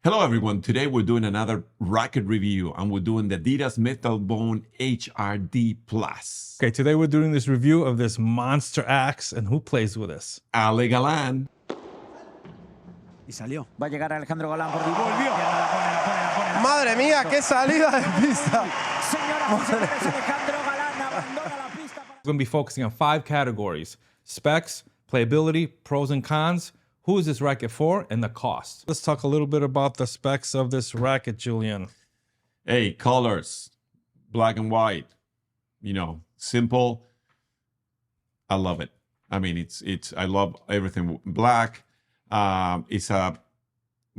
Hello everyone, today we're doing another racket review and we're doing the ADIDAS METALBONE HRD Plus. Okay, today we're doing this review of this monster axe, and who plays with us? Ale Galán. Y salió. Va a llegar Alejandro Galán por volvió. Madre mía, qué salida de pista. Señoras y señores, Alejandro Galán abandona la pista. We're going to be focusing on 5 categories: specs, playability, pros and cons, who is this racket for, and the cost. Let's talk a little bit about the specs of this racket, Julian. Hey, colors, black and white, you know, simple. I love it. I mean, I love everything black. It's a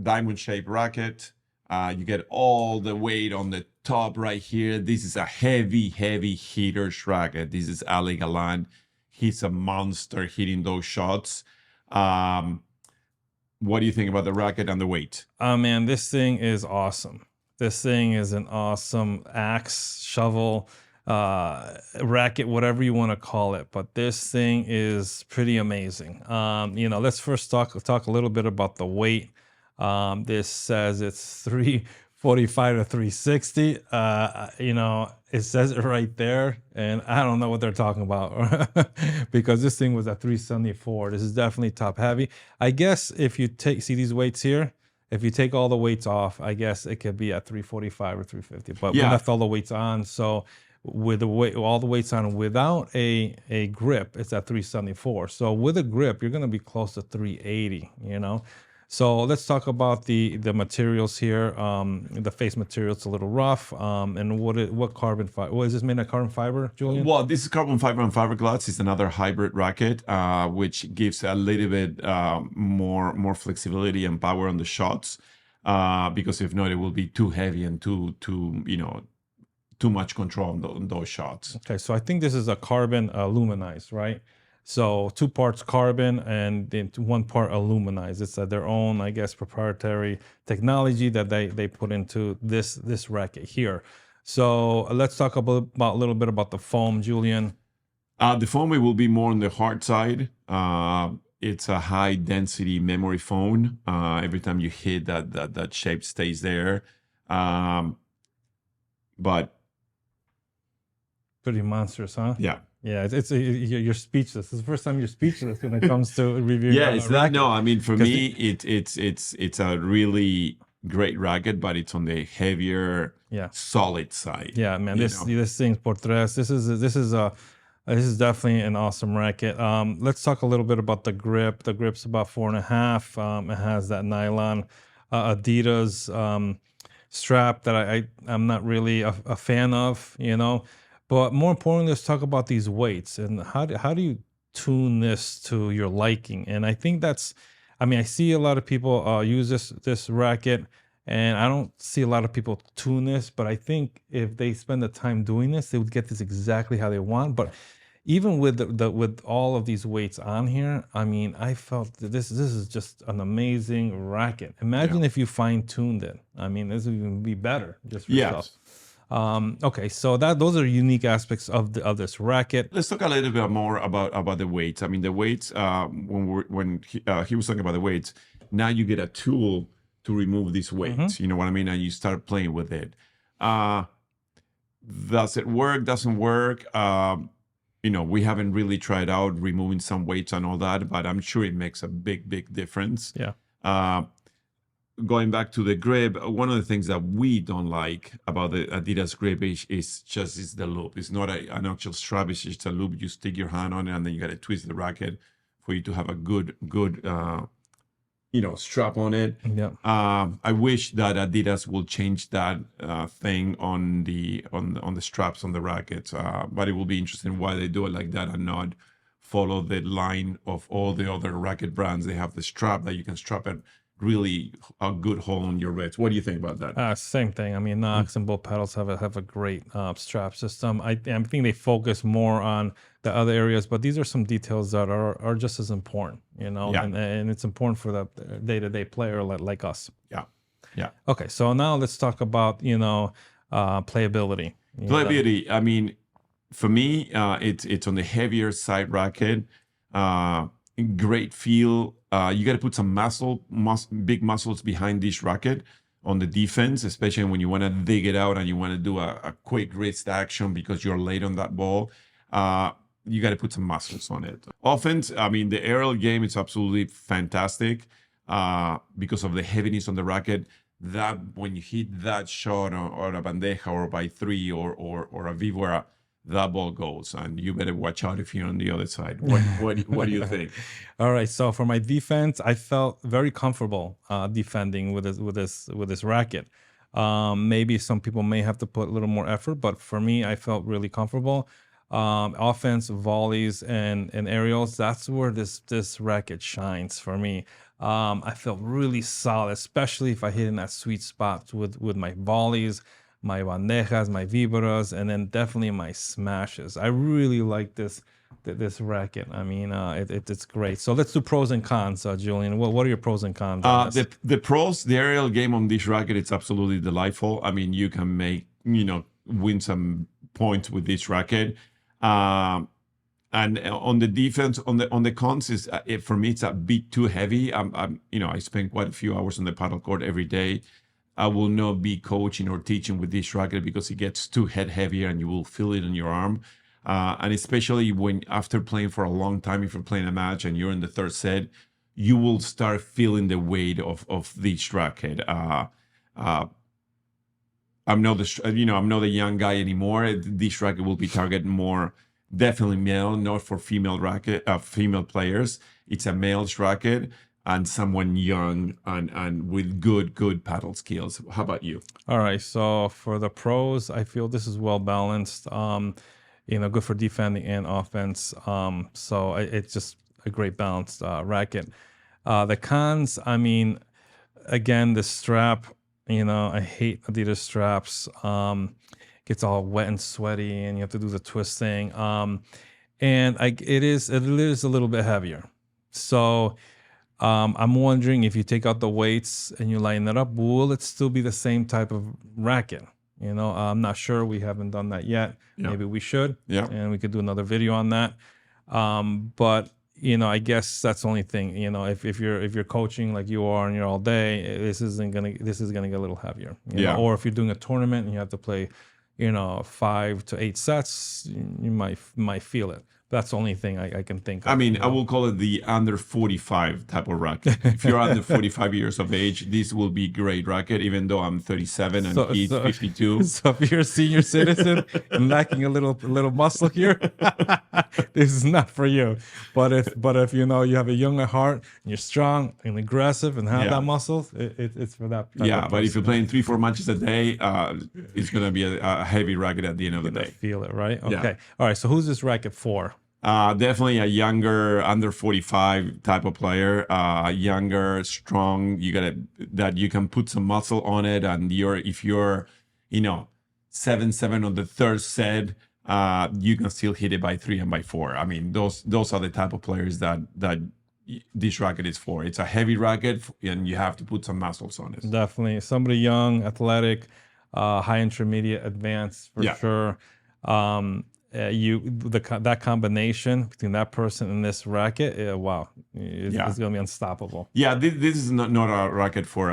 diamond shaped racket. You get all the weight on the top right here. This is a heavy hitter's racket. This is Ale Galán. He's a monster hitting those shots. What do you think about the racket and the weight? Oh man, this thing is awesome. This thing is an awesome axe, shovel, racket, whatever you want to call it. But this thing is pretty amazing. You know, let's first talk a little bit about the weight. This says it's 345 to 360. You know, it says it right there, and I don't know what they're talking about because this thing was at 374. This is definitely top heavy. I guess if you see these weights here, if you take all the weights off, I guess it could be at 345 or 350. But we left all the weights on, so with the weight, all the weights on without a grip, it's at 374. So with a grip, you're going to be close to 380. You know. So let's talk about the materials here. The face material is a little rough. And what carbon fiber? What is this made of? Carbon fiber, Julian? Well, this is carbon fiber and fiberglass. It's another hybrid racket, which gives a little bit more flexibility and power on the shots. Because if not, it will be too heavy and too much control on those shots. Okay, so I think this is a carbon aluminized, right? So 2 parts carbon and then 1 part aluminized. It's their own, I guess, proprietary technology that they put into this racket here. So let's talk a little bit about the foam, Julian. The foam will be more on the hard side. It's a high density memory foam. Every time you hit that shape stays there. But pretty monstrous, huh? Yeah. Yeah, you're speechless. It's the first time you're speechless when it comes to reviewing. Yeah, it's not. No, I mean, for me, it's a really great racket, but it's on the heavier, solid side. Yeah, man, this thing's por tres. This is definitely an awesome racket. Let's talk a little bit about the grip. The grip's about 4.5. It has that nylon ADIDAS strap that I'm not really a fan of, you know. But more importantly, let's talk about these weights and how do you tune this to your liking? And I think I see a lot of people use this racket, and I don't see a lot of people tune this. But I think if they spend the time doing this, they would get this exactly how they want. But even with all of these weights on here, I mean, I felt that this is just an amazing racket. Imagine if you fine tuned it. I mean, this would even be better just for yourself. Okay, so those are unique aspects of this racket. Let's talk a little bit more about the weights. I mean, the weights. When he was talking about the weights, now you get a tool to remove these weights. You know what I mean? And you start playing with it. Does it work? Doesn't work? You know, we haven't really tried out removing some weights and all that, but I'm sure it makes a big difference. Yeah. Going back to the grip, one of the things that we don't like about the ADIDAS grip is the loop. It's not an actual strap, it's just a loop. You stick your hand on it and then you got to twist the racket for you to have a good strap on it. Yeah. I wish that ADIDAS will change that thing on the straps on the rackets, but it will be interesting why they do it like that and not follow the line of all the other racket brands. They have the strap that you can strap it really a good hole on your wrist. What do you think about that? Same thing. I mean, Knox and both pedals have a great strap system. I think they focus more on the other areas, but these are some details that are just as important, you know. Yeah. And it's important for the day-to-day player like us. Yeah. Okay, so now let's talk about playability. Playability. I mean, for me, it's on the heavier side racket. great feel. You got to put some big muscles behind this racket on the defense, especially when you want to dig it out and you want to do a quick wrist action because you're late on that ball. You got to put some muscles on it. Offense, I mean, the aerial game is absolutely fantastic because of the heaviness on the racket. That when you hit that shot or a bandeja or by three or a vibora, that ball goes, and you better watch out if you're on the other side. What do you think? All right, so for my defense, I felt very comfortable defending with this racket. Maybe some people may have to put a little more effort, but for me, I felt really comfortable. Offense, volleys, and aerials, that's where this racket shines for me. I felt really solid, especially if I hit in that sweet spot with my volleys, my bandejas, my vibras, and then definitely my smashes. I really like this racket. I mean, it's great. So let's do pros and cons, Julian. What are your pros and cons? The pros, the aerial game on this racket, it's absolutely delightful. I mean, you can win some points with this racket. And on the defense, on the cons, is for me it's a bit too heavy. I spend quite a few hours on the paddle court every day. I will not be coaching or teaching with this racket because it gets too head heavier and you will feel it in your arm. And especially when after playing for a long time, if you're playing a match and you're in the third set, you will start feeling the weight of this racket. I'm not the young guy anymore. This racket will be targeted more definitely male, not for female players. It's a male's racket and someone young and with good paddle skills. How about you? All right, so for the pros, I feel this is well balanced. Good for defending and offense. So it's just a great balanced racket. The cons, I mean, again, the strap. I hate Adidas straps. Gets all wet and sweaty, and you have to do the twist thing. And it is a little bit heavier. So I'm wondering if you take out the weights and you line it up, will it still be the same type of racket? I'm not sure. We haven't done that yet. Yeah. Maybe we should. Yeah. And we could do another video on that. But I guess that's the only thing. If you're coaching like you are and you're all day, this is gonna get a little heavier. You know? Or if you're doing a tournament and you have to play, 5 to 8 sets, you might feel it. That's the only thing I can think of. I mean, I will call it the under 45 type of racket. If you're under 45 years of age, this will be great racket, even though I'm 37 and he's 52. So if you're a senior citizen and lacking a little muscle here, this is not for you. But if you have a young at heart and you're strong and aggressive and have that muscle, it's for that. But if you're playing 3-4 matches a day, it's going to be a heavy racket at the end of the day. Feel it, right? Okay. Yeah. All right. So who's this racket for? Definitely a younger, under 45 type of player. Younger, strong. That you can put some muscle on it, and if you're 7-7 on the third set, you can still hit it by 3 and by 4. I mean, those are the type of players that this racket is for. It's a heavy racket, and you have to put some muscles on it. Definitely, somebody young, athletic, high intermediate, advanced for sure. That combination between that person and this racket, it's going to be unstoppable. Yeah, this is not a racket for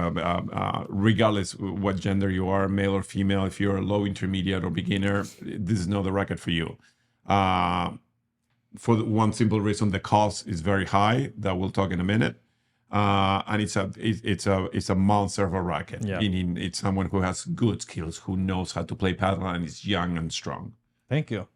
regardless what gender you are, male or female. If you're a low, intermediate, or beginner, this is not the racket for you. For one simple reason, the cost is very high. That we'll talk in a minute. And it's a monster of a racket. Yeah. Meaning it's someone who has good skills, who knows how to play paddle, and is young and strong. Thank you.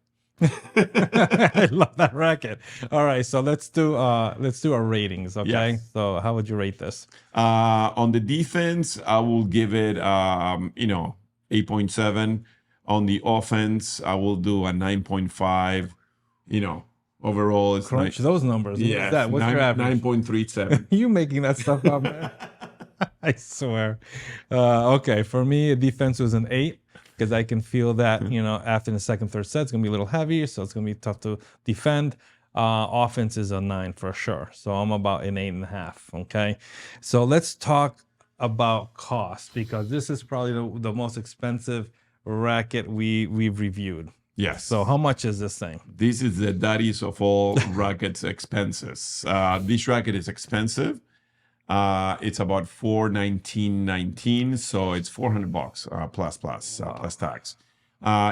I love that racket. All right, so let's do our ratings. Okay, yes. So how would you rate this? On the defense, I will give it 8.7. On the offense, I will do a 9.5. Overall, it's crunch those numbers. Yeah, what's your average? 9.37. You making that stuff up, man? I swear. Okay, for me, defense was an 8. Because I can feel that, after the second, third set, it's going to be a little heavy, so it's going to be tough to defend. Offense is a 9 for sure. So I'm about an 8.5, okay? So let's talk about cost, because this is probably the most expensive racket we've reviewed. Yes. So how much is this thing? This is the daddies of all rackets expenses. This racket is expensive. It's about $419.19, so it's $400 plus tax.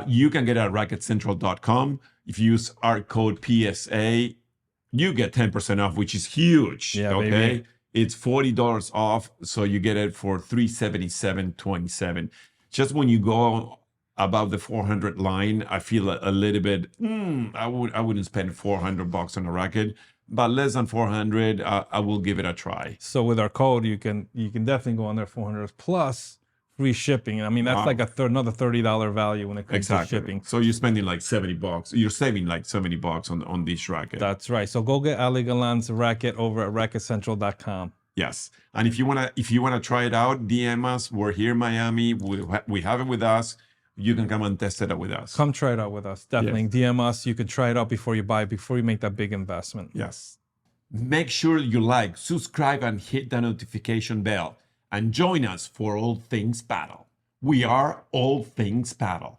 You can get it at racketcentral.com. If you use our code PSA, you get 10% off, which is huge. Yeah, okay, baby. It's $40 off, so you get it for $377.27. Just when you go above the 400 line, I feel a little bit. I wouldn't spend $400 on a racket, but less than 400, I will give it a try. So with our code, you can definitely go on there, 400 plus free shipping. I mean, that's like another $30 value when it comes to shipping. So you're spending like $70. You're saving like $70 on this racket. That's right. So go get Ale Galán's racket over at racketcentral.com. Yes, and if you wanna try it out, DM us. We're here in Miami. We have it with us. You can come and test it out with us. Come try it out with us. Definitely DM us. You can try it out before you buy, before you make that big investment. Yes. Make sure you like, subscribe, and hit the notification bell. And join us for All Things Padel. We are All Things Padel.